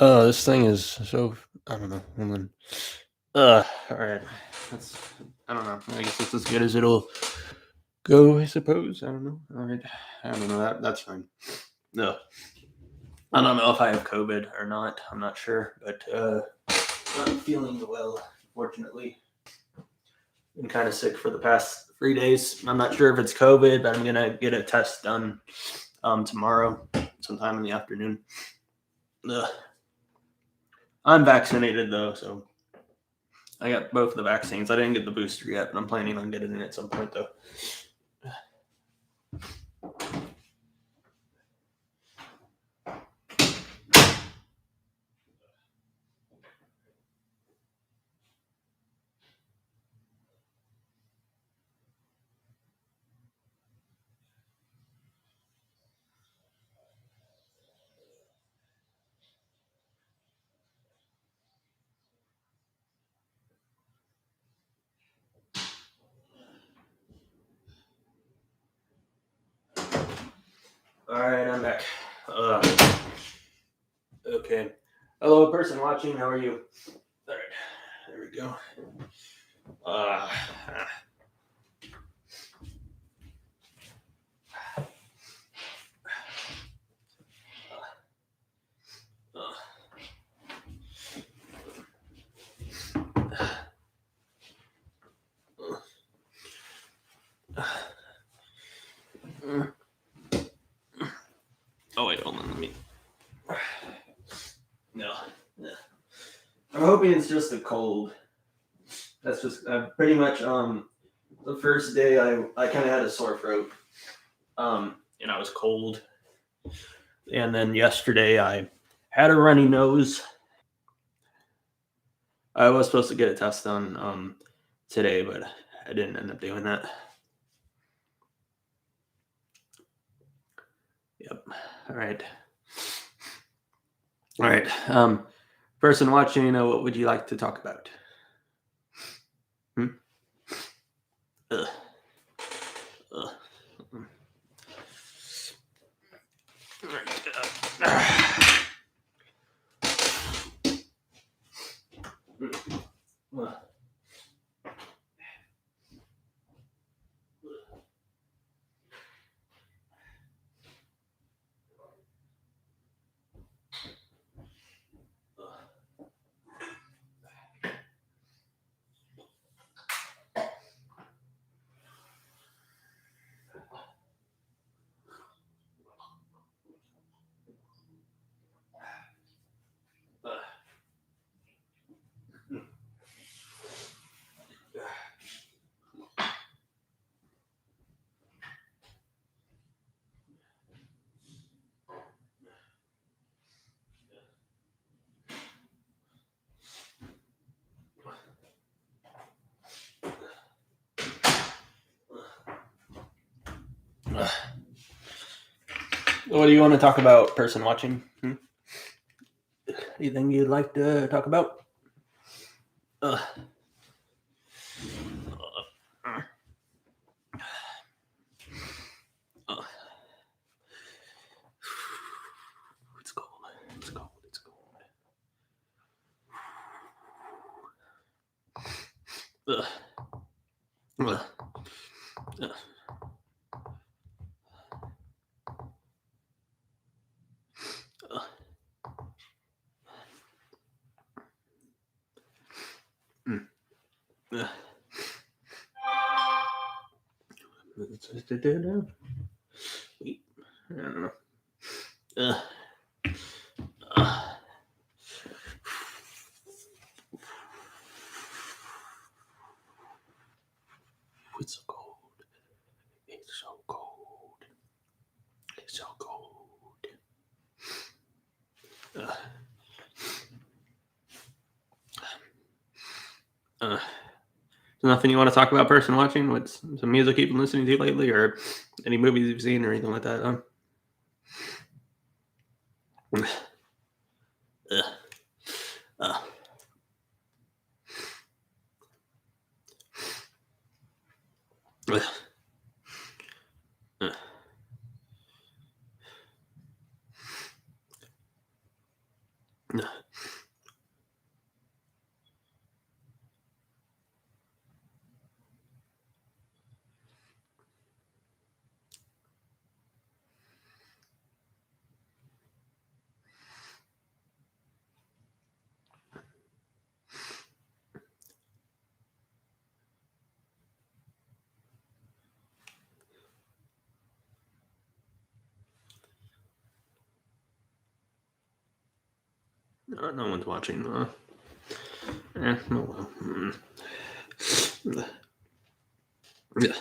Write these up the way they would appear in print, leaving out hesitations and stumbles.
This thing is so I don't know. Hold on. All right. That's I don't know. I guess it's as good as it'll go. I suppose. I don't know. All right. I don't know. That's fine. No, I don't know if I have COVID or not. I'm not sure, but I'm feeling well. Fortunately, been kind of sick for the past 3 days. I'm not sure if it's COVID, but I'm gonna get a test done tomorrow, sometime in the afternoon. Ugh. I'm vaccinated though, so I got both the vaccines. I didn't get the booster yet, but I'm planning on getting it at some point, though. All right, I'm back. Okay. Hello, person watching. How are you? All right, there we go. Uh, oh wait, hold on. Let me. No. I'm hoping it's just a cold. That's just pretty much the first day I kind of had a sore throat. And I was cold. And then yesterday I had a runny nose. I was supposed to get a test done today, but I didn't end up doing that. Yep. All right. All right. Person watching, what would you like to talk about? Ugh. Ugh. All right. What do you want to talk about, person watching? Anything you'd like to talk about? Uh, uh, uh, it's cold. It's cold. It's cold. Uh, uh, uh, mm, uh. Wait, I don't know. Uh, uh. It's so cold. It's so cold. It's so cold. Uh, nothing you want to talk about, person watching? What's some music you've been listening to lately, or any movies you've seen, or anything like that? Uh, uh, uh, uh. No one's watching. Oh well. Yeah.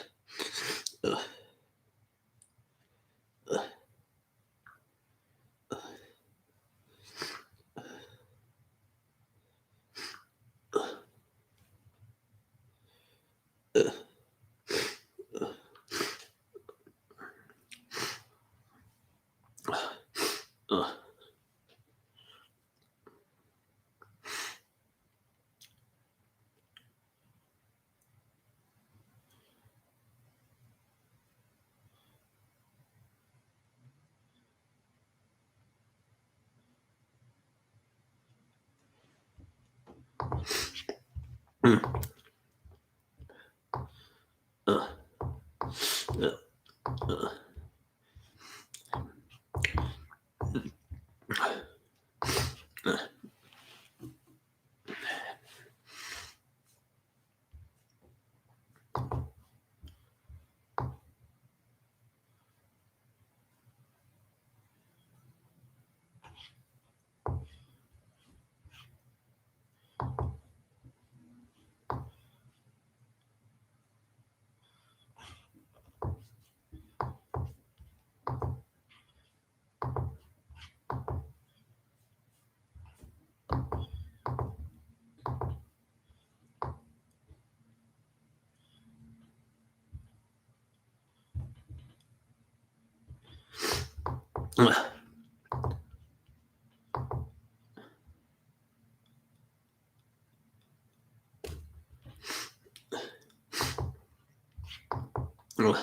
Ooh.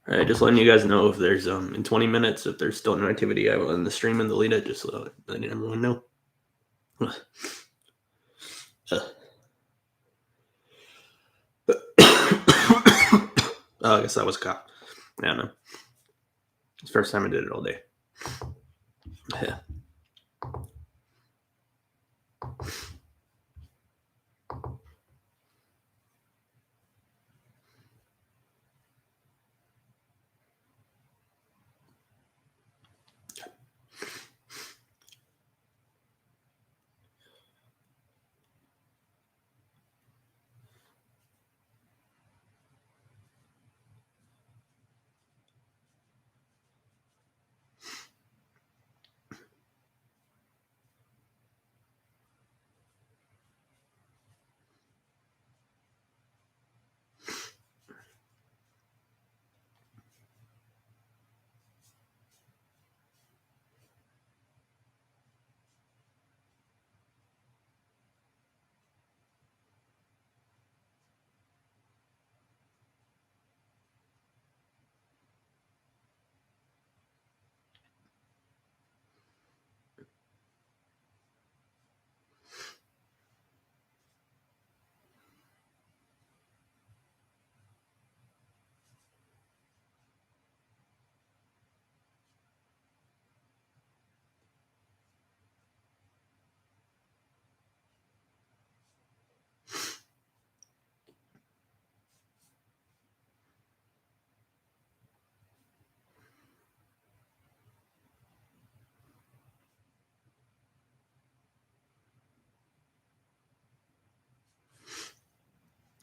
All right, just letting you guys know if there's in 20 minutes if there's still an activity, I will end the stream and delete it. Just letting everyone know. I guess that was a cop. I don't know. It's the first time I did it all day. Yeah.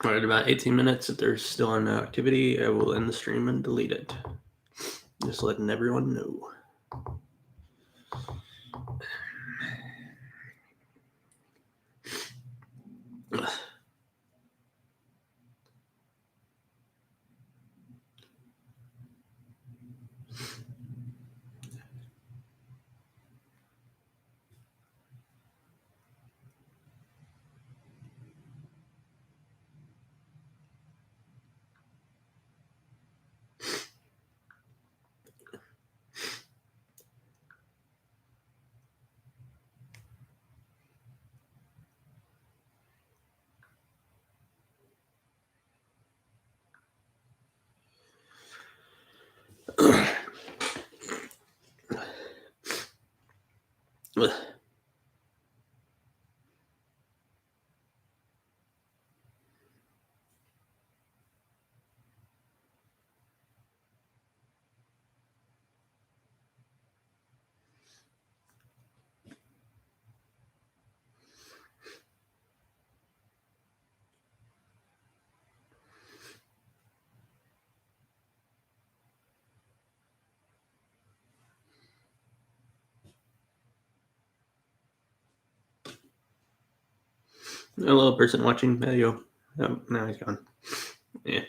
All right, about 18 minutes. If there's still an activity, I will end the stream and delete it. Just letting everyone know. Hello, person watching video. Oh, now he's gone. Yeah.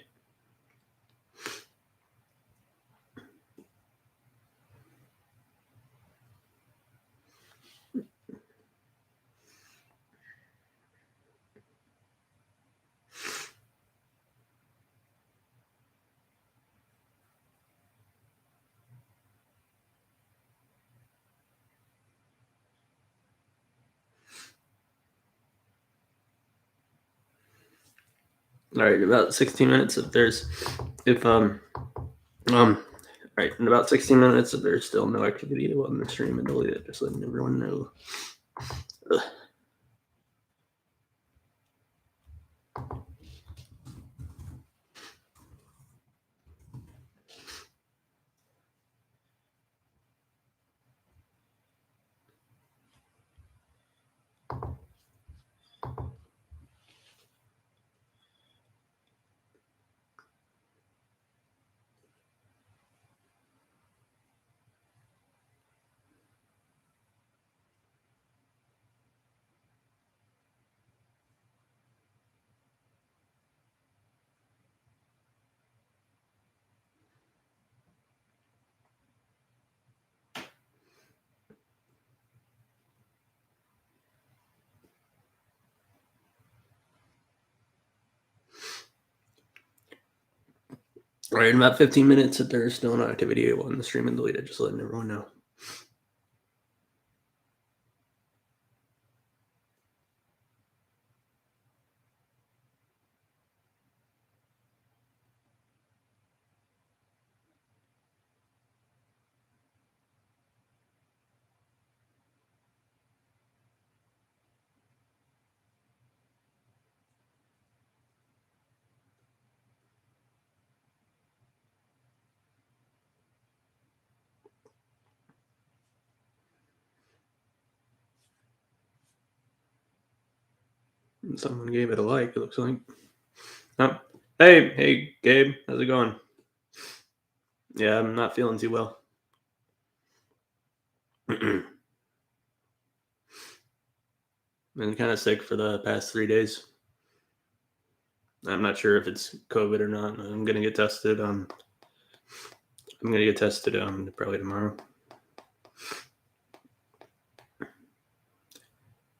All right, about 16 minutes. Right, in about 16 minutes, if there's still no activity, we'll end the stream and delete it. Just letting everyone know. Ugh. All right, in about 15 minutes, if there's still no activity, we'll end the stream and delete it. Just letting everyone know. Someone gave it a like, it looks like. Oh. Hey, Gabe, how's it going? Yeah, I'm not feeling too well. Been kind of sick for the past 3 days. I'm not sure if it's COVID or not. I'm gonna get tested. I'm gonna get tested probably tomorrow.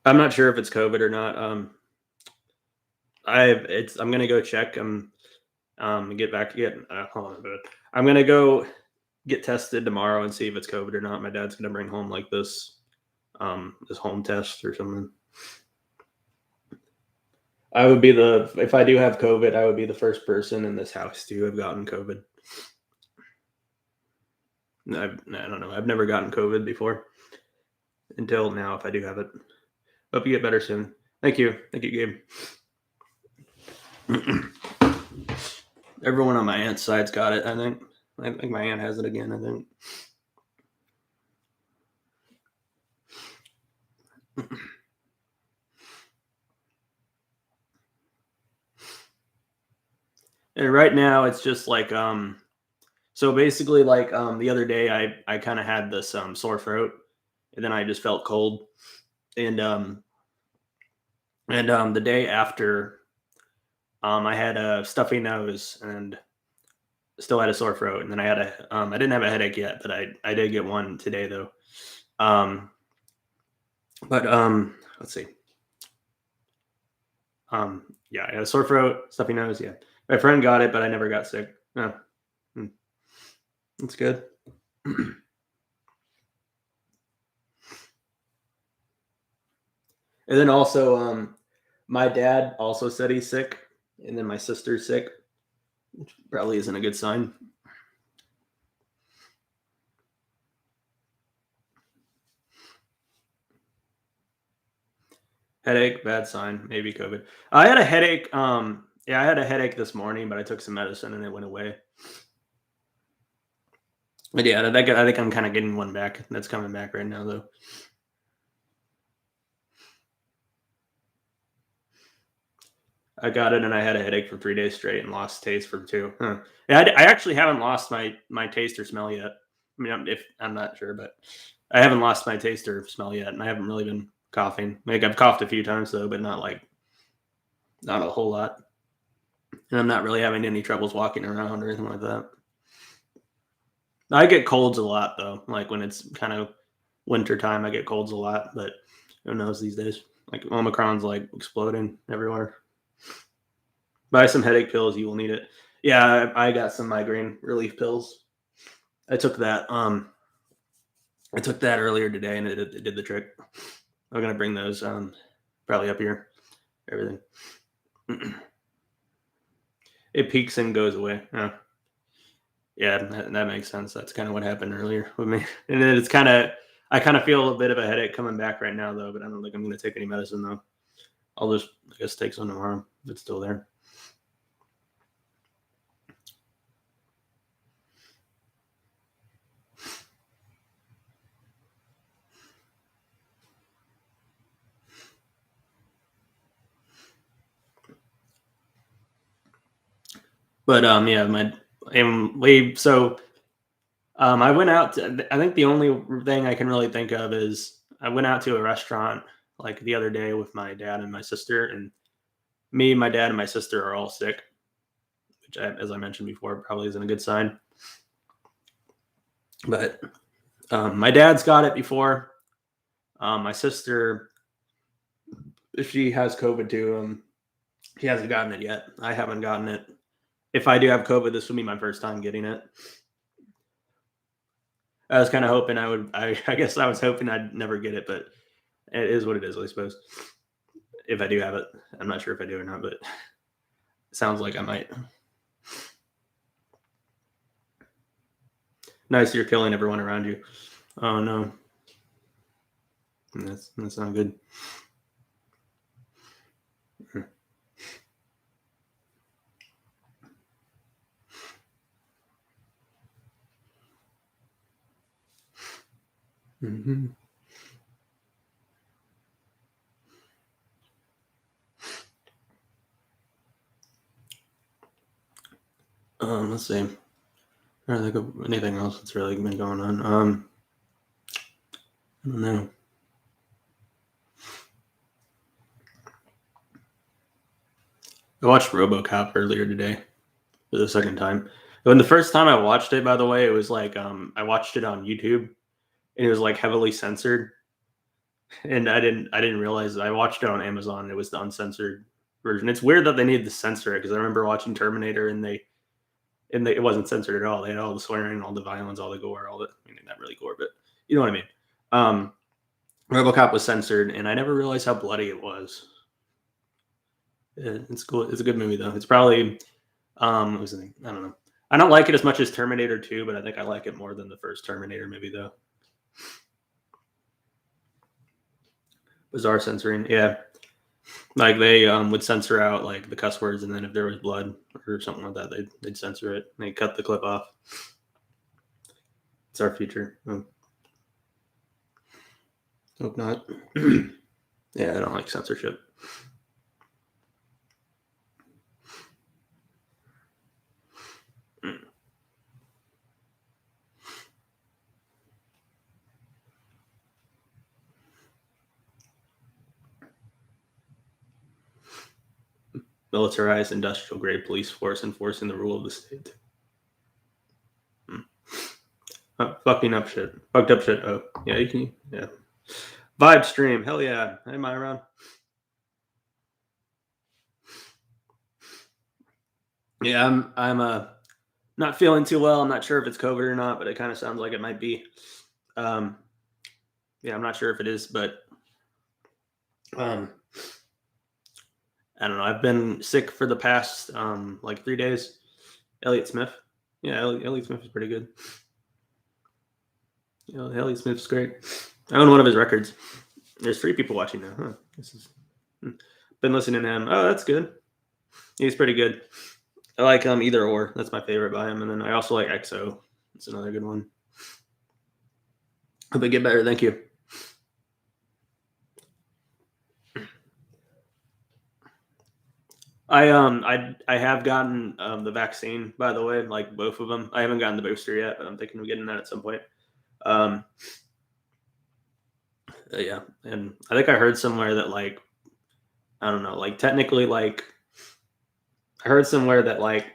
I'm not sure if it's COVID or not. I'm gonna go check. Get back again. Hold on a bit. I'm gonna go get tested tomorrow and see if it's COVID or not. My dad's gonna bring home like this home test or something. If I do have COVID, I would be the first person in this house to have gotten COVID. I don't know. I've never gotten COVID before until now. If I do have it, hope you get better soon. Thank you, Gabe. Everyone on my aunt's side's got it. I think my aunt has it again. I think. And right now it's just like so basically like the other day I kind of had this sore throat and then I just felt cold and the day after I had a stuffy nose and still had a sore throat and then I didn't have a headache yet, but I did get one today though. Um but let's see. Yeah, I had a sore throat, stuffy nose, yeah. My friend got it, but I never got sick. Oh, hmm, that's good. And then also, my dad also said he's sick, and then my sister's sick, which probably isn't a good sign. Headache, bad sign, maybe COVID. I had a headache. Yeah, I had a headache this morning, but I took some medicine and it went away. But yeah, I think I'm kind of getting one back. That's coming back right now, though. I got it, and I had a headache for 3 days straight and lost taste for two. Huh. Yeah, I actually haven't lost my taste or smell yet. I mean, if I'm not sure, but I haven't lost my taste or smell yet, and I haven't really been coughing. Like I've coughed a few times though, but not a whole lot. And I'm not really having any troubles walking around or anything like that. I get colds a lot though. Like when it's kind of winter time, I get colds a lot. But who knows these days? Like Omicron's like exploding everywhere. Buy some headache pills. You will need it. Yeah, I got some migraine relief pills. I took that. I took that earlier today, and it did the trick. I'm gonna bring those probably up here. Everything. It peaks and goes away. Yeah, that makes sense. That's kind of what happened earlier with me. And then I kind of feel a bit of a headache coming back right now though, but I don't think I'm going to take any medicine though. I'll just, I guess, take some tomorrow if it's still there. But yeah, and we so I went out. I think the only thing I can really think of is I went out to a restaurant like the other day with my dad and my sister, and me, my dad, and my sister are all sick, which, as I mentioned before, probably isn't a good sign. But my dad's got it before. My sister, if she has COVID too, she hasn't gotten it yet. I haven't gotten it. If I do have COVID, this will be my first time getting it. I was kind of hoping I would. I guess I was hoping I'd never get it, but it is what it is, I suppose. If I do have it, I'm not sure if I do or not, but it sounds like I might. Nice, you're killing everyone around you. Oh no, that's not good. Mm-hmm. Let's see. I don't think of anything else that's really been going on. I don't know. I watched RoboCop earlier today for the second time. When the first time I watched it, by the way, it was like I watched it on YouTube and it was like heavily censored, and I didn't realize I watched it on Amazon. It was the uncensored version. It's weird that they needed to censor it because I remember watching Terminator and it wasn't censored at all. They had all the swearing, all the violence, all the gore, all the I mean not really gore, but you know what I mean. Um, RoboCop was censored, and I never realized how bloody it was. It's cool. It's a good movie though. It's probably what was the thing? I don't know. I don't like it as much as Terminator 2, but I think I like it more than the first Terminator movie though. Bizarre censoring, yeah. Like they would censor out like the cuss words, and then if there was blood or something like that, they'd censor it. They cut the clip off. It's our future. Oh, hope not. Yeah, I don't like censorship. militarized industrial grade police force enforcing the rule of the state. Fucking up shit. Fucked up shit. Oh, yeah, you can. Yeah. Vibestream. Hell yeah. Hey, am I around? Yeah, I'm not feeling too well. I'm not sure if it's COVID or not, but it kind of sounds like it might be. Yeah, I'm not sure if it is, but I don't know. I've been sick for the past like 3 days. Elliott Smith. Yeah, Elliott Smith is pretty good. You know, Elliott Smith's great. I own one of his records. There's 3 people watching now. Huh. Been listening to him. Oh, that's good. He's pretty good. I like Either Or. That's my favorite by him. And then I also like EXO. That's another good one. Hope I get better. Thank you. I have gotten the vaccine, by the way, like both of them. I haven't gotten the booster yet, but I'm thinking of getting that at some point. Yeah, and I think I heard somewhere that like I don't know, like technically like I heard somewhere that like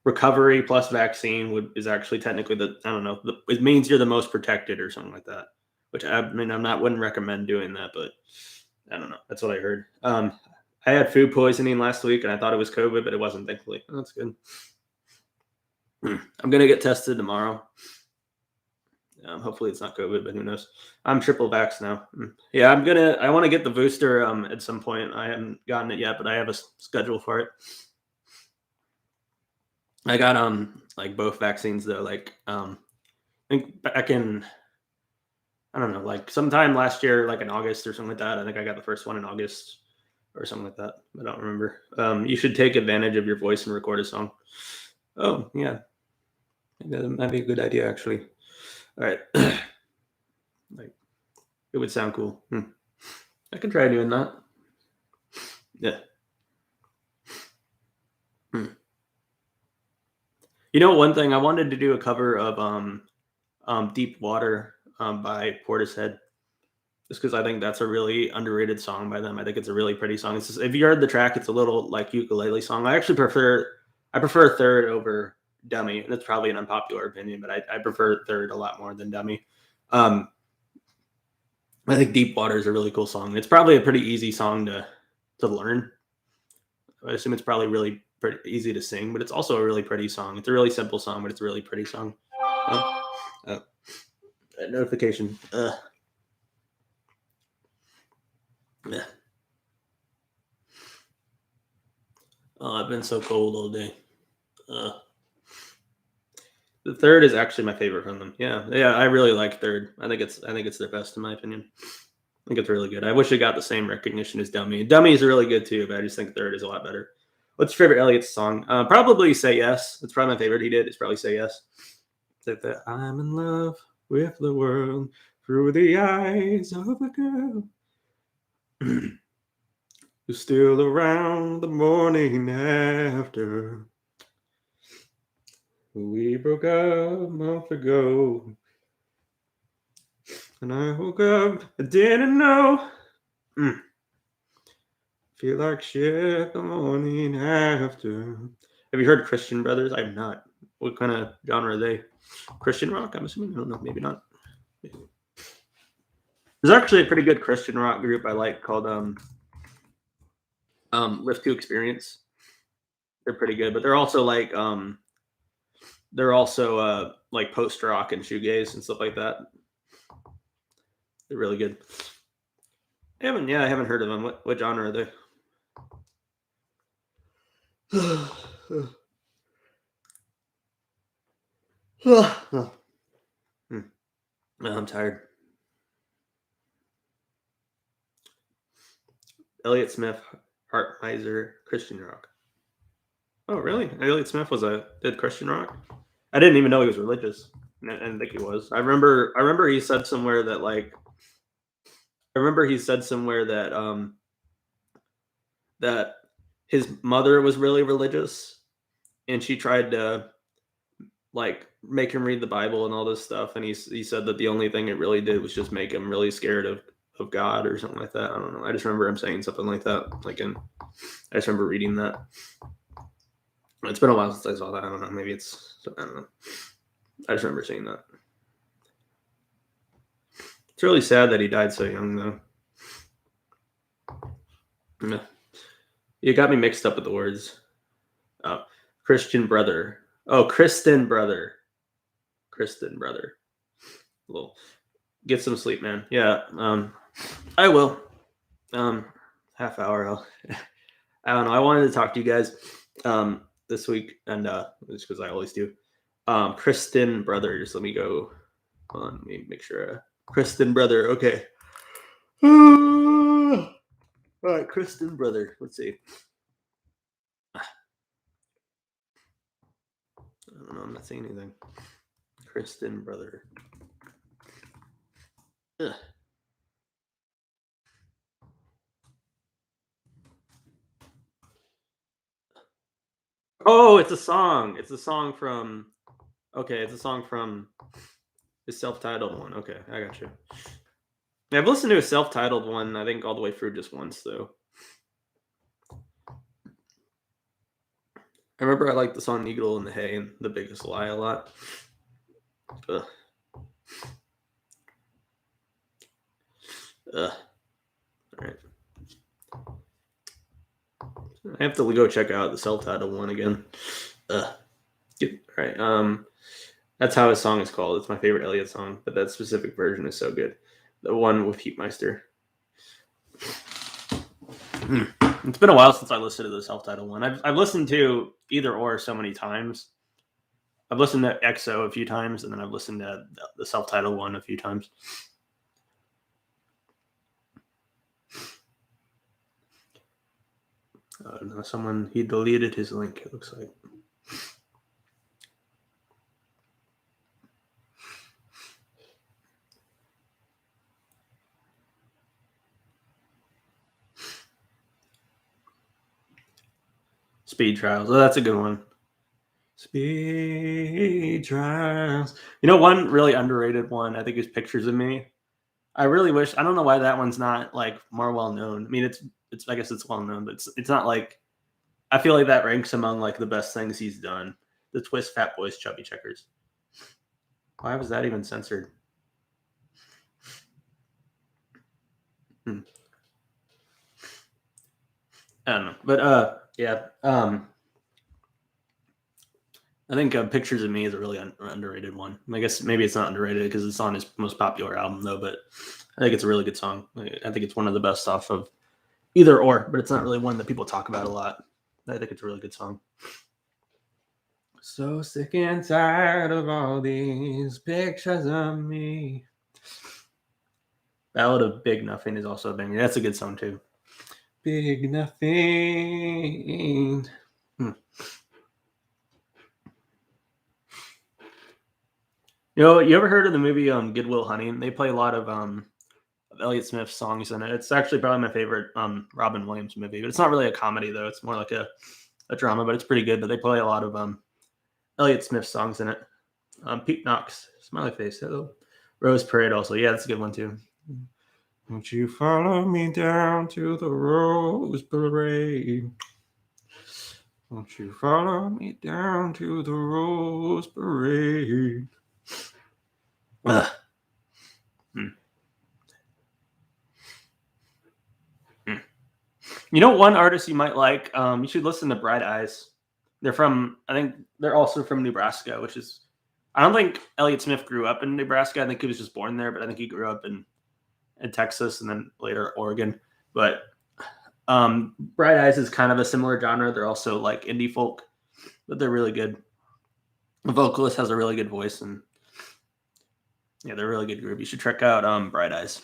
recovery plus vaccine is actually technically it means you're the most protected or something like that. Which I mean wouldn't recommend doing that, but I don't know. That's what I heard. I had food poisoning last week and I thought it was COVID, but it wasn't, thankfully. Oh, that's good. I'm gonna get tested tomorrow. Hopefully it's not COVID, but who knows? I'm triple vax now. Yeah, I want to get the booster at some point. I haven't gotten it yet, but I have a schedule for it. I got like both vaccines though. Like I think back in I don't know, like sometime last year, like in August or something like that. I think I got the first one in August or something like that. I don't remember. You should take advantage of your voice and record a song. Oh yeah, that'd be a good idea actually. All right. Like it would sound cool. I could try doing that. Yeah. You know, one thing I wanted to do a cover of Deep Water by Portishead. Just because I think that's a really underrated song by them. I think it's a really pretty song. It's just, if you heard the track, it's a little like ukulele song. I actually prefer Third over Dummy. And it's probably an unpopular opinion, but I prefer Third a lot more than Dummy. I think Deep Water is a really cool song. It's probably a pretty easy song to learn. I assume it's probably really pretty easy to sing, but it's also a really pretty song. It's a really simple song, but it's a really pretty song. Notification. Yeah. Oh, I've been so cold all day. The Third is actually my favorite from them. Yeah, I really like Third. I think it's their best in my opinion. I think it's really good. I wish it got the same recognition as Dummy. Dummy is really good too, but I just think Third is a lot better. What's your favorite Elliott song? Probably Say Yes. That's probably my favorite he did. It's probably Say Yes. It's like I'm in love with the world through the eyes of a girl who's still around the morning after. We broke up a month ago. And I woke up, I didn't know. Feel like shit the morning after. Have you heard Christian Brothers? I have not. What kind of genre are they? Christian rock, I'm assuming? I don't know, maybe not. There's actually a pretty good Christian rock group I like called Lift to Experience. They're pretty good, but they're also like like post rock and shoegaze and stuff like that. They're really good. I haven't heard of them. What genre are they? I'm tired. Elliott Smith, Heart Miser, Christian rock. Oh, really? Elliott Smith did Christian rock? I didn't even know he was religious. I didn't think he was. I remember he said somewhere that that his mother was really religious and she tried to like make him read the Bible and all this stuff, and he said that the only thing it really did was just make him really scared of God or something like that. I don't know. I just remember him saying something like that, like in I just remember reading that. It's been a while since I saw that. I don't know. Maybe it's, I don't know. I just remember seeing that. It's really sad that he died so young, though. Yeah. You got me mixed up with the words. Oh, Christian brother. Oh, Kristen brother. Kristen brother. Well, get some sleep, man. Yeah. I will. Half hour. I don't know. I wanted to talk to you guys this week, and just because I always do. Kristen brother. Just let me go. Hold on, let me make sure. Kristen brother. Okay. All right, Kristen brother. Let's see. I don't know. I'm not saying anything. Kristen brother. Ugh. Oh, it's a song. It's a song from. Okay, it's a song from his self-titled one. Okay, I got you. Yeah, I've listened to a self-titled one. I think all the way through just once though. I remember I liked the song "Eagle in the Hay" and "The Biggest Lie" a lot. Ugh. Ugh. All right. I have to go check out the self-titled one again. Ugh. All right. That's how his song is called. It's my favorite Elliott song, but that specific version is so good. The one with Heatmeister. It's been a while since I listened to the self-titled one. I've listened to Either or so many times. I've listened to EXO a few times, and then I've listened to the self-titled one a few times. No, he deleted his link, it looks like. Speed Trials. Oh, that's a good one. Speed Trials. You know, one really underrated one, I think, is Pictures of Me. I really wish, I don't know why that one's not like more well known. I mean, it's I guess it's well known, but it's not like, I feel like that ranks among like the best things he's done. The Twist, Fat Boys, Chubby Checkers. Why was that even censored? I don't know, but yeah. I think Pictures of Me is a really underrated one. I guess maybe it's not underrated because it's on his most popular album, though, but I think it's a really good song. I think it's one of the best off of Either or, but it's not really one that people talk about a lot. I think it's a really good song. So sick and tired of all these pictures of me. Ballad of Big Nothing is also a banger. That's a good song, too. Big Nothing. You know, you ever heard of the movie Good Will Hunting? They play a lot of Elliott Smith's songs in it. It's actually probably my favorite Robin Williams movie, but it's not really a comedy though. It's more like a drama, but it's pretty good. But they play a lot of Elliott Smith songs in it. Pete Knox, Smiley Face, hello. Rose Parade also. Yeah, that's a good one too. Won't you follow me down to the Rose Parade? Won't you follow me down to the Rose Parade? Ugh. You know, one artist you might like. You should listen to Bright Eyes. They're from, I think they're also from Nebraska, which is, I don't think Elliott Smith grew up in Nebraska. I think he was just born there, but I think he grew up in Texas and then later Oregon. But Bright Eyes is kind of a similar genre. They're also like indie folk, but they're really good. The vocalist has a really good voice, and yeah, they're a really good group. You should check out Bright Eyes.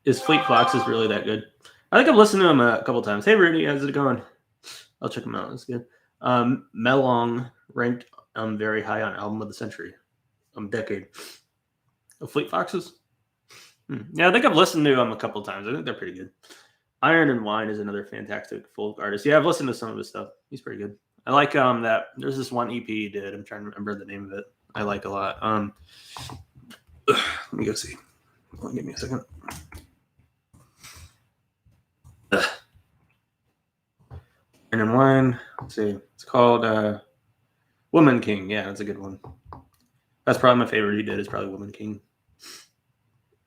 Is Fleet Foxes really that good? I think I've listened to him a couple times. Hey Rudy, how's it going? I'll check him out. That's good. Melong ranked very high on album of the century, decade. Fleet Foxes. Yeah, I think I've listened to them a couple times. I think they're pretty good. Iron and Wine is another fantastic folk artist. Yeah, I've listened to some of his stuff. He's pretty good. I like that. There's this one EP he did. I'm trying to remember the name of it. I like a lot. Let me go see. Give me a second. Iron and Wine. Let's see. It's called Woman King. Yeah, that's a good one. That's probably my favorite he did. Is probably Woman King.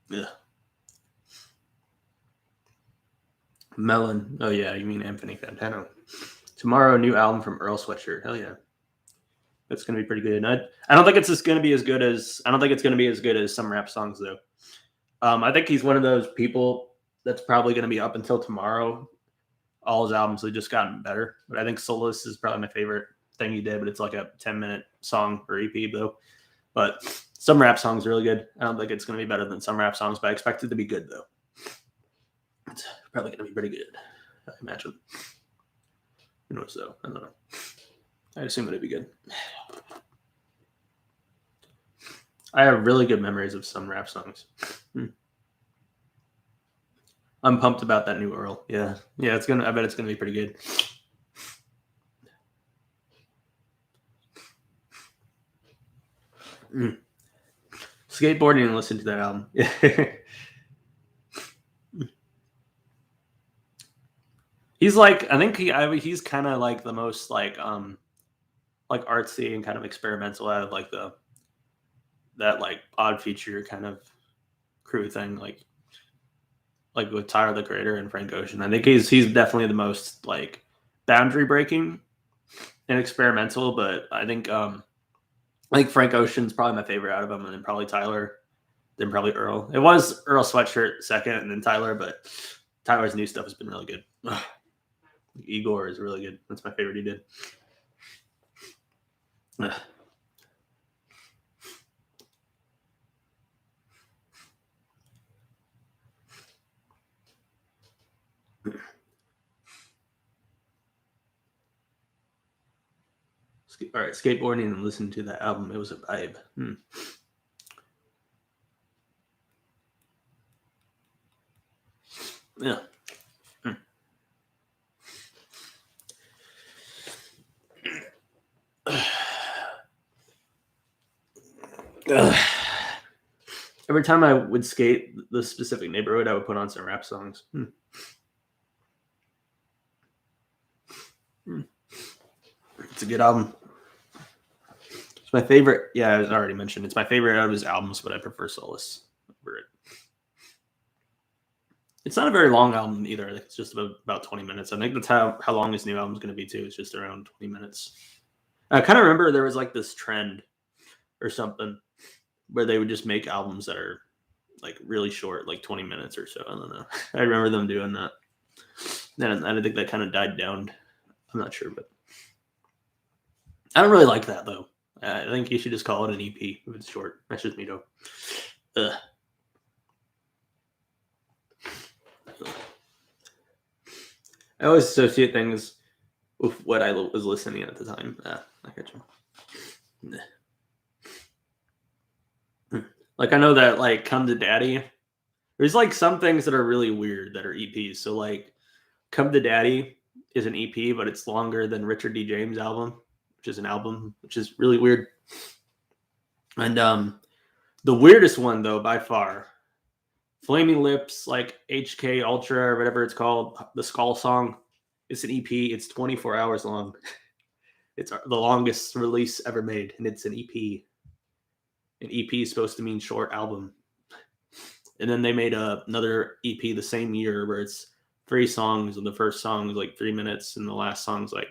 Yeah. Melon. Oh yeah, you mean Anthony Fantano. Tomorrow, new album from Earl Sweatshirt. Hell yeah, that's gonna be pretty good. I don't think it's just gonna be as good as I don't think it's gonna be as good as some rap songs though. I think he's one of those people that's probably gonna be up until tomorrow. All his albums have just gotten better, but I think Solace is probably my favorite thing he did. But it's like a 10-minute song or EP though. But some rap songs are really good. I don't think it's gonna be better than some rap songs, but I expect it to be good though. It's probably gonna be pretty good, I imagine. Who knows though? I don't know. I assume it'd be good. I have really good memories of some rap songs. I'm pumped about that new Earl. Yeah, it's gonna. I bet it's gonna be pretty good. Skateboarding and listen to that album. He's like, I think he's kind of like the most like artsy and kind of experimental out of like that like Odd Future kind of crew thing, like with Tyler the Creator and Frank Ocean. I think he's definitely the most like boundary breaking and experimental, but I think Frank Ocean's probably my favorite out of them, and then probably Tyler, then probably Earl. It was Earl Sweatshirt second, and then Tyler, but Tyler's new stuff has been really good. Igor is really good. That's my favorite he did. All right, skateboarding and listen to that album. It was a vibe. Yeah. Every time I would skate the specific neighborhood, I would put on some rap songs. It's a good album. It's my favorite. Yeah, I already mentioned it's my favorite out of his albums, but I prefer Solace over it. It's not a very long album either. It's just about 20 minutes. I think that's how long his new album is going to be too. It's just around 20 minutes. I kind of remember there was like this trend or something where they would just make albums that are like really short, like 20 minutes or so. I don't know. I remember them doing that. Then I think that kind of died down. I'm not sure, but I don't really like that though. I think you should just call it an EP if it's short. That's just me though. I always associate things with what I was listening at the time. I get you. Like I know that like Come to Daddy. There's like some things that are really weird that are EPs. So like Come to Daddy is an EP, but it's longer than Richard D. James' album, which is an album, which is really weird. And the weirdest one though, by far, Flaming Lips, like HK Ultra or whatever it's called, the Skull song. It's an EP. It's 24 hours long. It's the longest release ever made, and it's an EP. An EP is supposed to mean short album. And then they made another EP the same year where it's 3 songs, and the first song is like 3 minutes, and the last song is like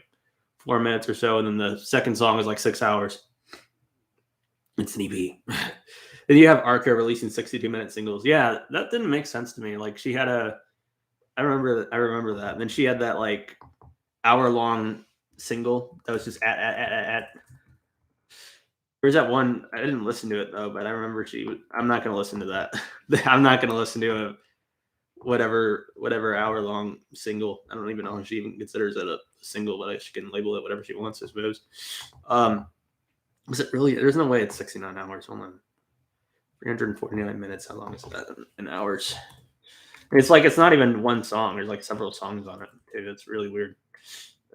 4 minutes or so, and then the second song is like 6 hours. It's an EP. And you have Arca releasing 62-minute singles. Yeah, that didn't make sense to me. Like she had I remember that. And then she had that like hour-long single that was just at. There's that one. I didn't listen to it though, but I remember I'm not gonna listen to that. I'm not gonna listen to a whatever hour long single. I don't even know if she even considers it a single, but she can label it whatever she wants, I suppose. Was it really? There's no way it's 69 hours. Hold on. 349 minutes. How long is that in hours? It's like it's not even one song. There's like several songs on it too. It's really weird.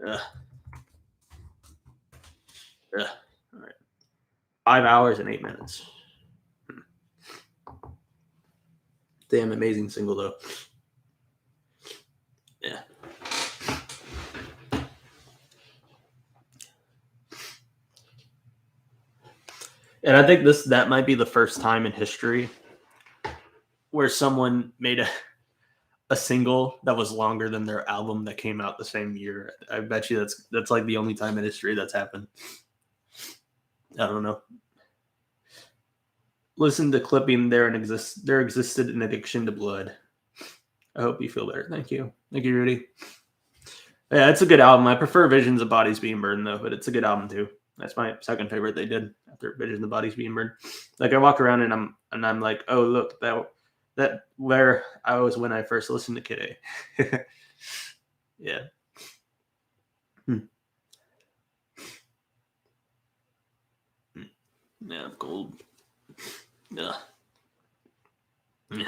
Ugh. Ugh. All right. 5 hours and 8 minutes. Damn amazing single though. Yeah. And I think that might be the first time in history where someone made a single that was longer than their album that came out the same year. I bet you that's like the only time in history that's happened. I don't know. Listen to clipping there existed an addiction to blood. I hope you feel better. Thank you, Rudy. Yeah, it's a good album. I prefer Visions of Bodies Being Burned though, but it's a good album too. That's my second favorite they did after Visions of Bodies Being Burned. Like I walk around and I'm like, oh look, that where I was when I first listened to Kid A. Yeah. Yeah, gold. Yeah. Yeah.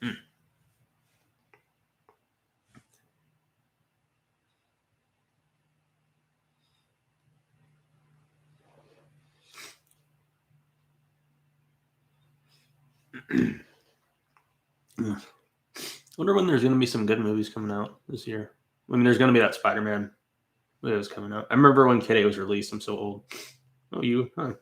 Mm. I wonder when there's going to be some good movies coming out this year. I mean, there's going to be that Spider-Man movie that was coming out. I remember when Kid A was released. I'm so old. Oh, you? Huh.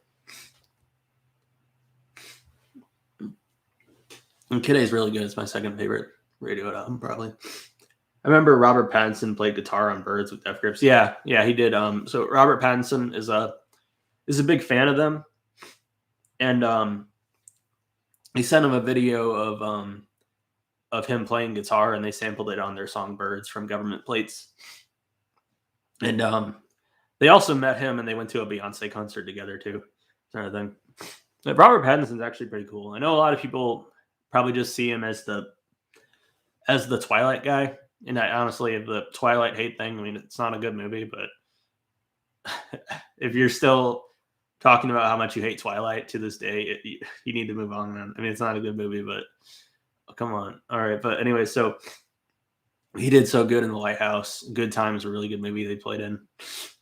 And Kid A is really good. It's my second favorite Radiohead album, probably. I remember Robert Pattinson played guitar on Birds with Death Grips. Yeah, he did. So Robert Pattinson is a big fan of them, and he sent him a video of him playing guitar, and they sampled it on their song "Birds" from Government Plates. And they also met him, and they went to a Beyonce concert together too. Sort of thing. But Robert Pattinson's actually pretty cool. I know a lot of people probably just see him as the Twilight guy. And I honestly, the Twilight hate thing, I mean, it's not a good movie, but if you're still talking about how much you hate Twilight to this day, you need to move on, man. I mean, it's not a good movie, but come on. All right. But anyway, so he did so good in The Lighthouse. Good Times, a really good movie they played in.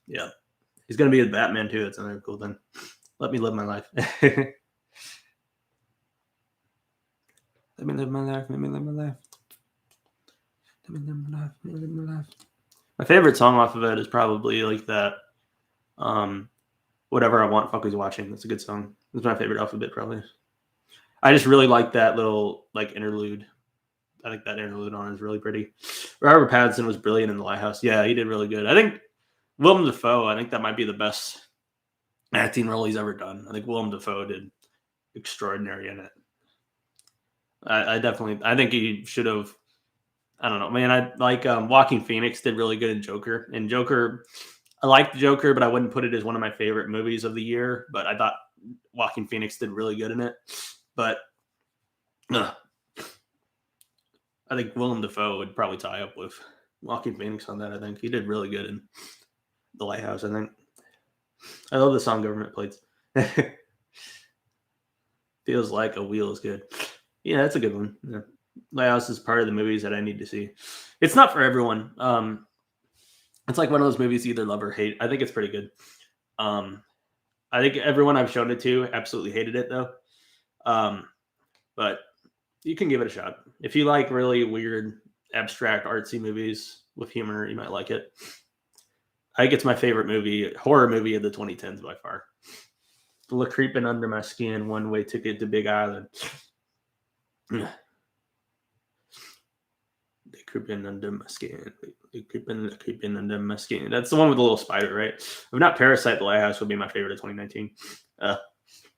Yeah. He's going to be with Batman, too. That's another cool thing. Let me live my life. Let me live my life. Let me live my life. Let me live my life. Let me live my life. My favorite song off of it is probably like that. Whatever I Want, Fuck Who's Watching. That's a good song. It's my favorite off of it, probably. I just really like that little like interlude. I think that interlude on is really pretty. Robert Pattinson was brilliant in The Lighthouse. Yeah, he did really good. I think Willem Dafoe, I think that might be the best acting role he's ever done. I think Willem Dafoe did extraordinary in it. I think he should have. I don't know, man. I like Walking Phoenix did really good in Joker. And Joker, I liked Joker, but I wouldn't put it as one of my favorite movies of the year. But I thought Walking Phoenix did really good in it. But I think Willem Dafoe would probably tie up with Walking Phoenix on that. I think he did really good in The Lighthouse. I think I love the song Government Plates. Feels like a wheel is good. Yeah, that's a good one. Yeah. Lighthouse is part of the movies that I need to see. It's not for everyone. It's like one of those movies you either love or hate. I think it's pretty good. I think everyone I've shown it to absolutely hated it though. But you can give it a shot. If you like really weird, abstract, artsy movies with humor, you might like it. I think it's my favorite horror movie of the 2010s by far. Look Creeping Under My Skin, One Way Ticket to Big Island. They creeping under my skin. They creeping under my skin. That's the one with the little spider, right? If not Parasite, The Lighthouse would be my favorite of 2019.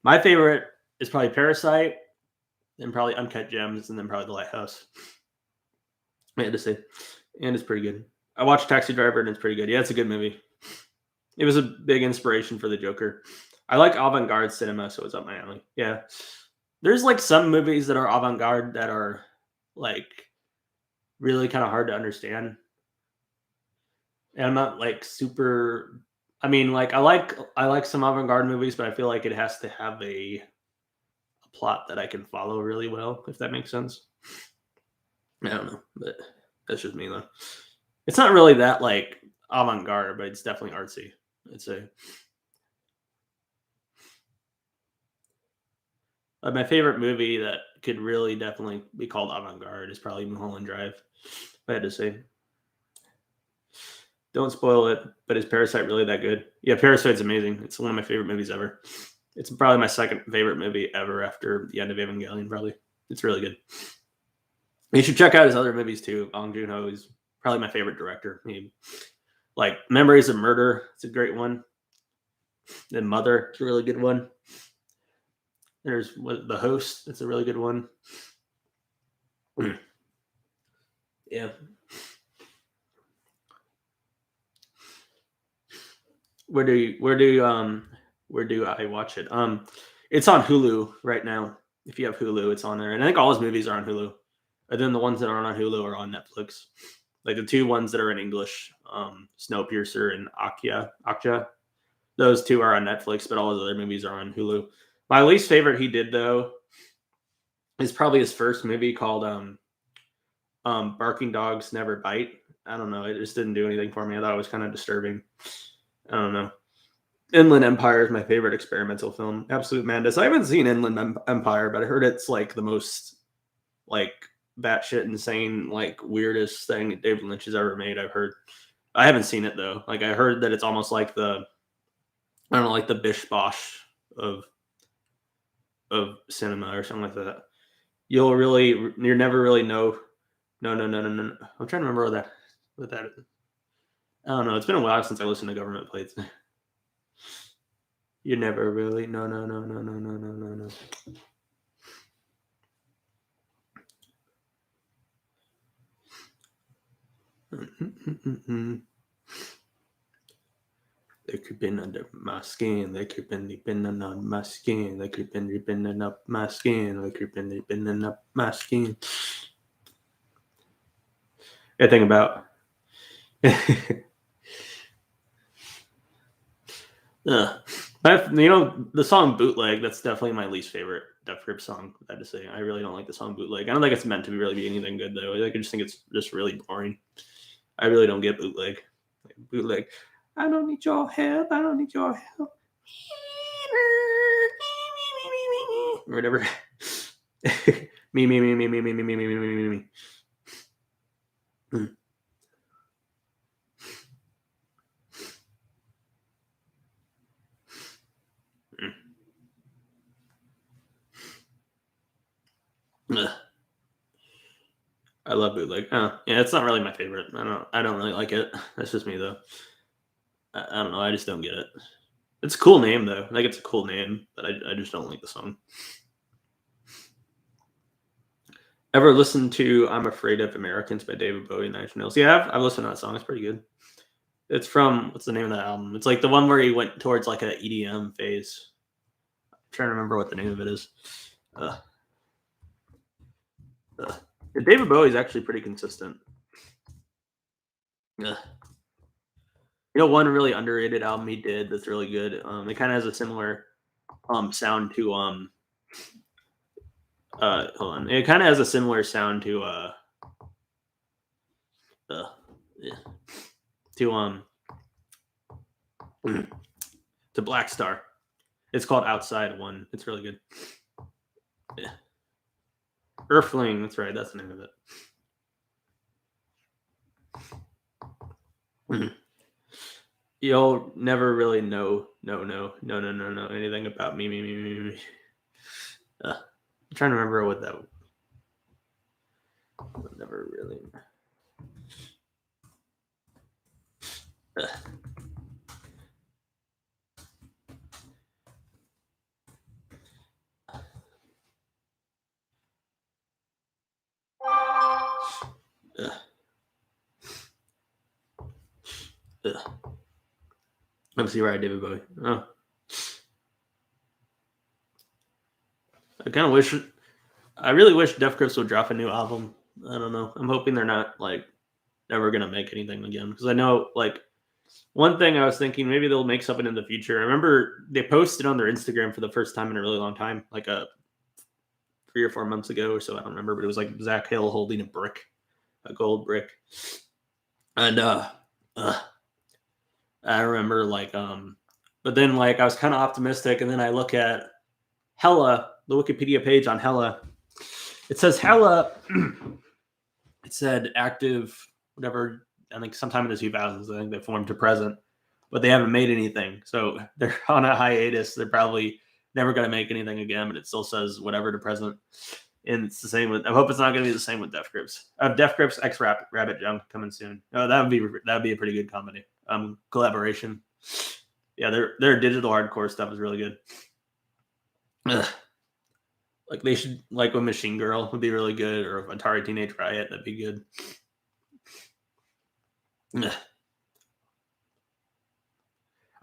My favorite is probably Parasite, then probably Uncut Gems, and then probably The Lighthouse. I had to say, and it's pretty good. I watched Taxi Driver, and it's pretty good. Yeah, it's a good movie. It was a big inspiration for the Joker. I like avant-garde cinema, so it's up my alley. Yeah, there's like some movies that are avant-garde that are like really kind of hard to understand, and I'm not like super. I mean, like I like some avant-garde movies, but I feel like it has to have a plot that I can follow really well, if that makes sense. I don't know, but that's just me though. It's not really that like avant-garde, but it's definitely artsy. I'd say. My favorite movie that could really definitely be called avant-garde is probably Mulholland Drive. If I had to say, don't spoil it. But is Parasite really that good? Yeah, Parasite's amazing. It's one of my favorite movies ever. It's probably my second favorite movie ever after the end of Evangelion. Probably, it's really good. You should check out his other movies too. Bong Joon-ho is probably my favorite director. Like Memories of Murder, it's a great one. Then Mother, it's a really good one. There's The Host, it's a really good one. Yeah. Where do I watch it? It's on Hulu right now. If you have Hulu, it's on there. And I think all his movies are on Hulu. And then the ones that aren't on Hulu are on Netflix. Like the two ones that are in English, Snowpiercer and Akja. Those two are on Netflix, but all his other movies are on Hulu. My least favorite he did though is probably his first movie called Barking Dogs Never Bite. I don't know. It just didn't do anything for me. I thought it was kind of disturbing. I don't know. Inland Empire is my favorite experimental film. Absolute Madness. I haven't seen Inland Empire, but I heard it's like the most like batshit insane, like weirdest thing David Lynch has ever made. I've heard. I haven't seen it though. Like I heard that it's almost like I don't know, like the bish bosh of cinema or something like that. You're never really know. No. I'm trying to remember what that is. I don't know. It's been a while since I listened to government plates. You never really no. They creeping under my skin. They creeping leaping under my skin. They creeping leaping up my skin. They creeping leaping up my skin. I think about. The song Bootleg, that's definitely my least favorite Def Grip song, I have to say. I really don't like the song Bootleg. I don't think it's meant to really be anything good, though. I just think it's just really boring. I really don't get Bootleg. Bootleg. I don't need your help. I don't need your help. Or whatever. Me. I love Bootleg. Oh, yeah, it's not really my favorite. I don't really like it. That's just me though. I don't know. I just don't get it. It's a cool name though. Like it's a cool name, but I just don't like the song. Ever listened to "I'm Afraid of Americans" by David Bowie and Nine Inch Nails? Yeah, I've listened to that song. It's pretty good. It's from what's the name of that album? It's like the one where he went towards like an EDM phase. I'm trying to remember what the name of it is. David Bowie's actually pretty consistent. One really underrated album he did that's really good. It kind of has a similar sound to hold on. It kind of has a similar sound to yeah, to to Black Star. It's called Outside One. It's really good. Yeah. Earthling, that's right. That's the name of it. You'll never really know anything about me. I'm trying to remember what that. Never really. Ugh. Let me see where I David Bowie. Oh, I kind of wish. I really wish Def Grips would drop a new album. I don't know. I'm hoping they're not like never gonna make anything again because I know like one thing I was thinking maybe they'll make something in the future. I remember they posted on their Instagram for the first time in a really long time, like 3 or 4 months ago or so. I don't remember, but it was like Zach Hill holding a brick, a gold brick, and I remember like but then like I was kind of optimistic, and then I look at Hella, the Wikipedia page on Hella. It says Hella. It said active, whatever. I think sometime in the 2000s. I think they formed to present, but they haven't made anything. So they're on a hiatus. They're probably never going to make anything again. But it still says whatever to present. And it's the same with. I hope it's not going to be the same with Def Grips. Def Grips X Rabbit Junk coming soon. Oh, that would be a pretty good comedy. Collaboration. Yeah, their digital hardcore stuff is really good. Ugh. Like they should like a Machine Girl would be really good, or Atari Teenage Riot that'd be good. Ugh.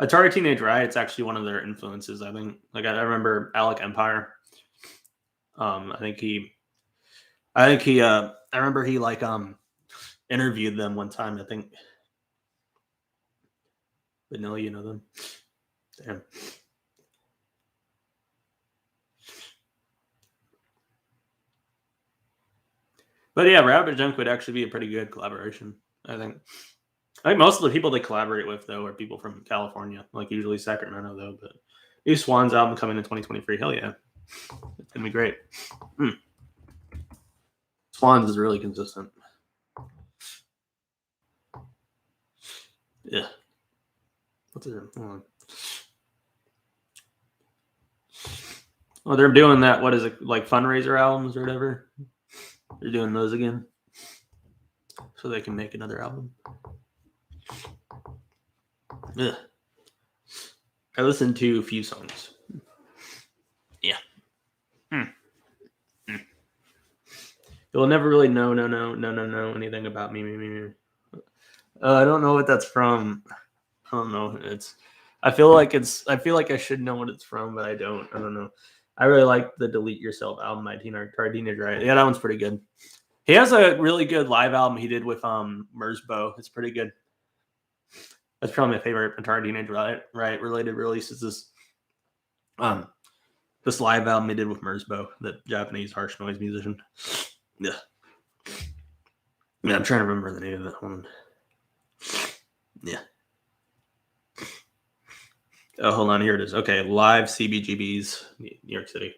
Atari Teenage Riot's actually one of their influences. I think. Like I remember Alec Empire. I remember he like interviewed them one time. I think. Vanilla, you know them. Damn. But yeah, Rabbit Junk would actually be a pretty good collaboration. I think most of the people they collaborate with though are people from California, like usually Sacramento though. But new Swans album coming in 2023. Hell yeah, it's gonna be great. Swans is really consistent. Yeah. What's it? Hold on. Oh, they're doing that. What is it like fundraiser albums or whatever? They're doing those again, so they can make another album. Ugh. I listened to a few songs. Yeah. You'll never really know anything about me. I don't know what that's from. I don't know. I feel like I should know what it's from, but I don't. I don't know. I really like the Delete Yourself album by Teenage Riot. Yeah, that one's pretty good. He has a really good live album he did with Merzbow. It's pretty good. That's probably my favorite Atari Teenage Riot related release is this live album he did with Merzbow, the Japanese harsh noise musician. Yeah. Yeah, I'm trying to remember the name of that one. Yeah. Oh, hold on. Here it is. Okay. Live CBGBs, New York City.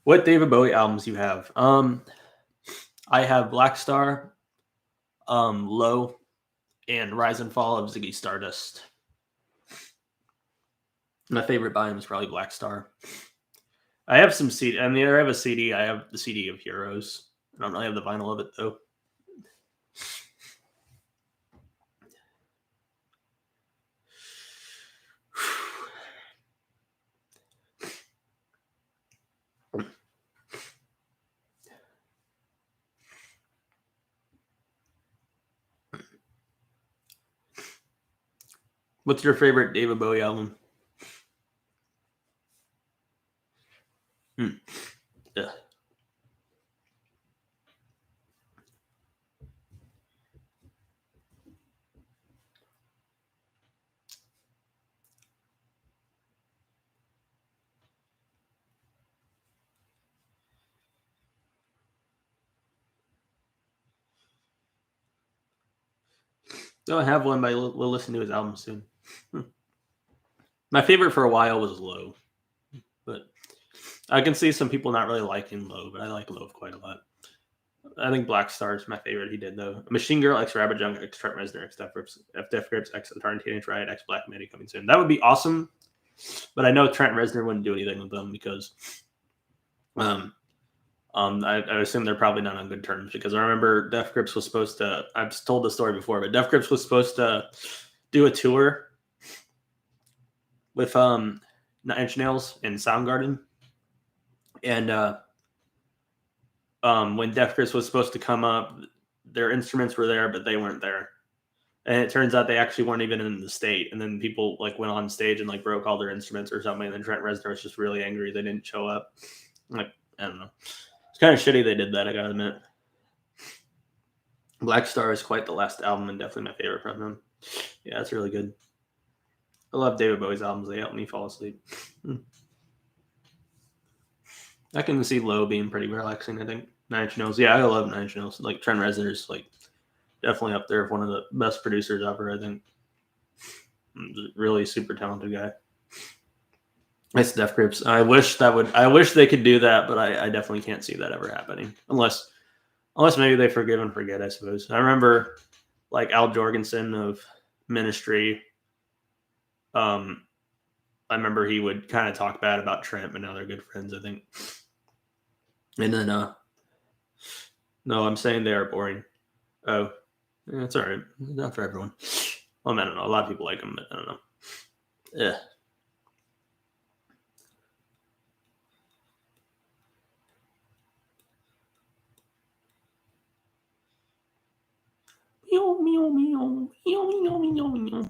What David Bowie albums you have? I have Black Star, Low, and Rise and Fall of Ziggy Stardust. My favorite by him is probably Black Star. I have some CD. I mean, I have a CD. I have the CD of Heroes. I don't really have the vinyl of it though. What's your favorite David Bowie album? Yeah. No, I have one, but we'll listen to his album soon. My favorite for a while was Low, but I can see some people not really liking Low, but I like Low quite a lot. I think Black Star is my favorite he did though. Machine Girl, X Rabbit Junk, X Trent Reznor, X Def Grips, X Atari Teenage Riot, X Black Midi coming soon. That would be awesome, but I know Trent Reznor wouldn't do anything with them because I assume they're probably not on good terms because I remember Def Grips was supposed to. I've told the story before, but Def Grips was supposed to do a tour with Nine Inch Nails and Soundgarden, and when Def Chris was supposed to come up, their instruments were there, but they weren't there. And it turns out they actually weren't even in the state. And then people like went on stage and like broke all their instruments or something. And then Trent Reznor was just really angry they didn't show up. Like, I don't know. It's kind of shitty they did that, I gotta admit. Black Star is quite the last album and definitely my favorite from him. Yeah, it's really good. I love David Bowie's albums. They help me fall asleep. I can see Low being pretty relaxing, I think. Nine Inch Nails. Yeah, I love Nine Inch Nails. Like Trent Reznor's like definitely up there with one of the best producers ever, I think. Really super talented guy. Nice Death Grips. I wish they could do that, but I definitely can't see that ever happening. Unless maybe they forgive and forget, I suppose. I remember like Al Jorgensen of Ministry. I remember he would kind of talk bad about Trent, but now they're good friends, I think. And then no, I'm saying they are boring. Oh, yeah, it's all right. Not for everyone. Well, I don't know. A lot of people like them, but I don't know. Yeah. Meow, meow, meow. Meow, meow, meow, meow.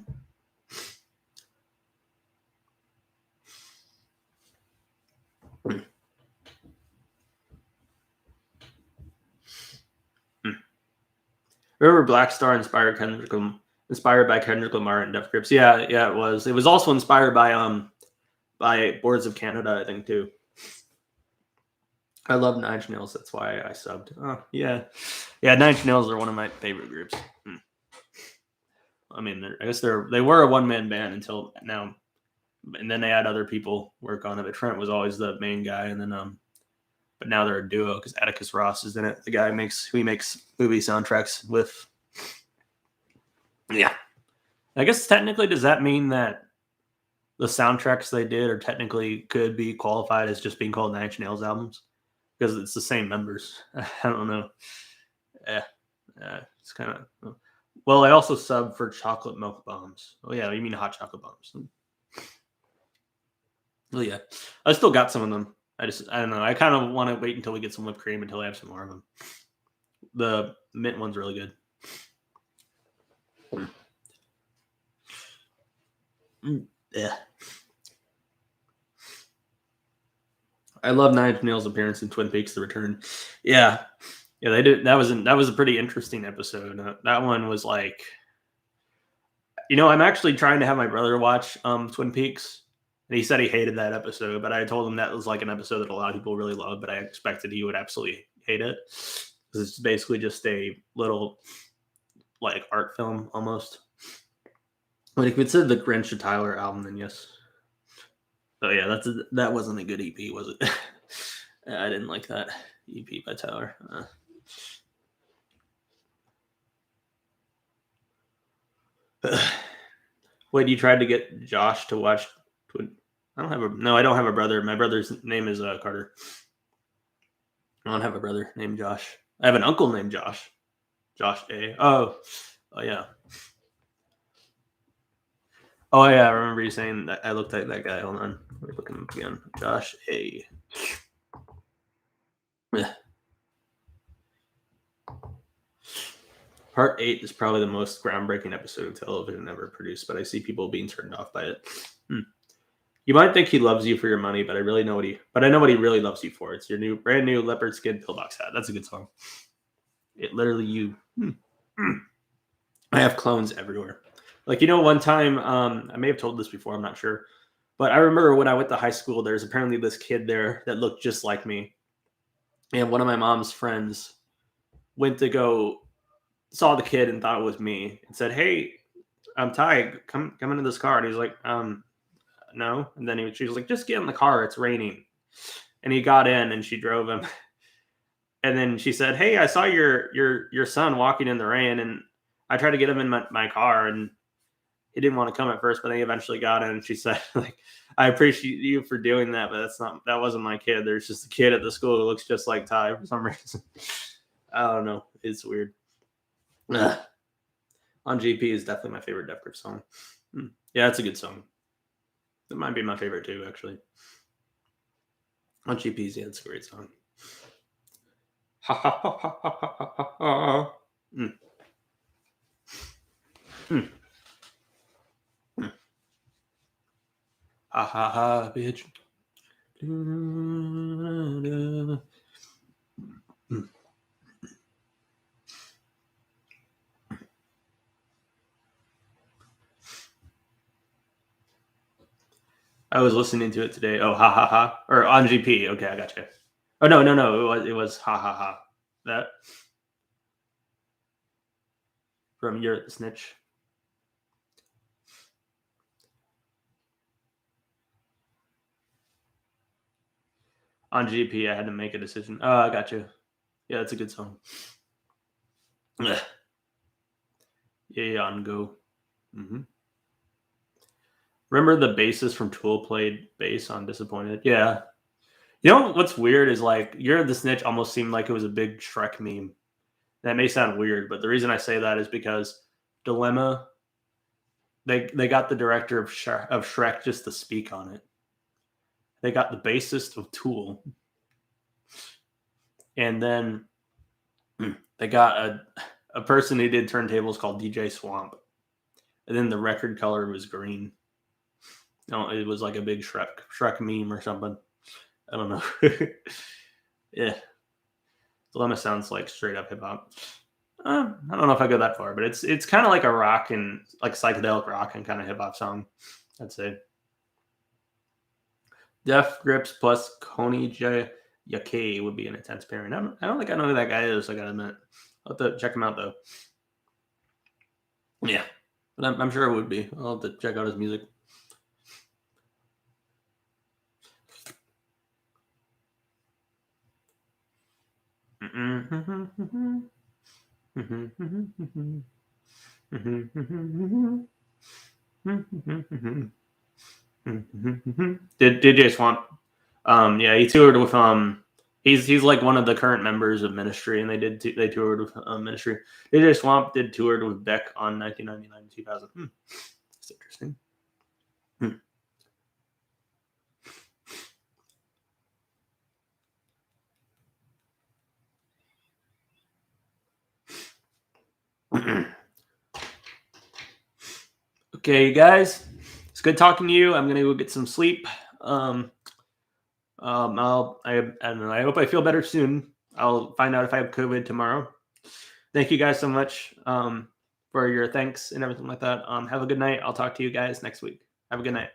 Remember Black Star inspired by Kendrick Lamar and Def Grips? Yeah, it was. It was also inspired by Boards of Canada, I think too. I love Nine Inch Nails. That's why I subbed. Oh yeah, Nine Inch Nails are one of my favorite groups. I mean, I guess they were a one man band until now, and then they had other people work on it. But Trent was always the main guy, and then but now they're a duo because Atticus Ross is in it. The guy who makes movie soundtracks with. Yeah, I guess technically, does that mean that the soundtracks they did are technically could be qualified as just being called Nine Inch Nails albums because it's the same members? I don't know. Yeah, it's kind of. Well, I also sub for chocolate milk bombs. Oh yeah, you mean hot chocolate bombs? Well, yeah, I still got some of them. I don't know. I kind of want to wait until we get some whipped cream until I have some more of them. The mint one's really good. Yeah. I love Nine Inch Nails' appearance in Twin Peaks: The Return. Yeah, they did. That was a pretty interesting episode. That one was like, I'm actually trying to have my brother watch Twin Peaks, and he said he hated that episode. But I told him that was like an episode that a lot of people really love, but I expected he would absolutely hate it because it's basically just a little like art film almost. But if it's the Grinch of Tyler album, then yes. Oh yeah, that wasn't a good EP, was it? I didn't like that EP by Tyler. Wait, you tried to get Josh to watch? I don't have a brother. My brother's name is Carter. I don't have a brother named Josh. I have an uncle named Josh. Josh A. Oh yeah. Oh yeah, I remember you saying that. I looked at that guy. Hold on, we're looking him up again. Josh A. Yeah. Part 8 is probably the most groundbreaking episode of television ever produced, but I see people being turned off by it. You might think he loves you for your money, but I know what he really loves you for. It's your brand new leopard skin pillbox hat. That's a good song. It literally you. I have clones everywhere. Like one time, I may have told this before. I'm not sure, but I remember when I went to high school. There's apparently this kid there that looked just like me, and one of my mom's friends went to go saw the kid and thought it was me and said, "Hey, I'm Ty. Come into this car." And he's like, no. And then she was like, "Just get in the car. It's raining." And he got in and she drove him. And then she said, "Hey, I saw your son walking in the rain, and I tried to get him in my car, and he didn't want to come at first, but then he eventually got in." And she said, "Like, I appreciate you for doing that, but that wasn't my kid. There's just a kid at the school who looks just like Ty for some reason." I don't know. It's weird. On GP is definitely my favorite Def Grip song. Yeah, it's a good song. That might be my favorite too, actually. On GPs, yeah, it's a great song. Ha ha ha ha ha ha ha ha. Mm. Mm. Mm. Ha ha ha, bitch. Mm. I was listening to it today. Oh, ha ha ha, or on GP. Okay, I got you. Oh no, no, no. It was ha ha ha. That from You're the Snitch. On GP, I had to make a decision. Oh, I got you. Yeah, that's a good song. Ugh. Yeah, on Go. Hmm. Remember the bassist from Tool played bass on Disappointed? Yeah. You know what's weird is like You're the Snitch almost seemed like it was a big Shrek meme. That may sound weird, but the reason I say that is because Dilemma, they got the director of Shrek just to speak on it. They got the bassist of Tool, and then they got a person who did turntables called DJ Swamp, and then the record color was green. No, it was like a big Shrek meme or something. I don't know. Yeah, Dilemma sounds like straight up hip hop. I don't know if I go that far, but it's kind of like a rock and like psychedelic rock and kind of hip hop song. I'd say. Death Grips plus Coney J. Yake would be an intense pairing. I don't think I know who that guy is. I gotta admit, I'll have to check him out though. Yeah, but I'm sure it would be. I'll have to check out his music. Did DJ Swamp? Yeah, he toured with He's like one of the current members of Ministry, and they toured with Ministry. DJ Swamp did toured with Beck on 1999 2000. That's interesting. Okay, guys, it's good talking to you. I'm gonna go get some sleep. I don't know. I hope I feel better soon. I'll find out if I have COVID tomorrow. Thank you guys so much for your thanks and everything like that. Have a good night. I'll talk to you guys next week. Have a good night.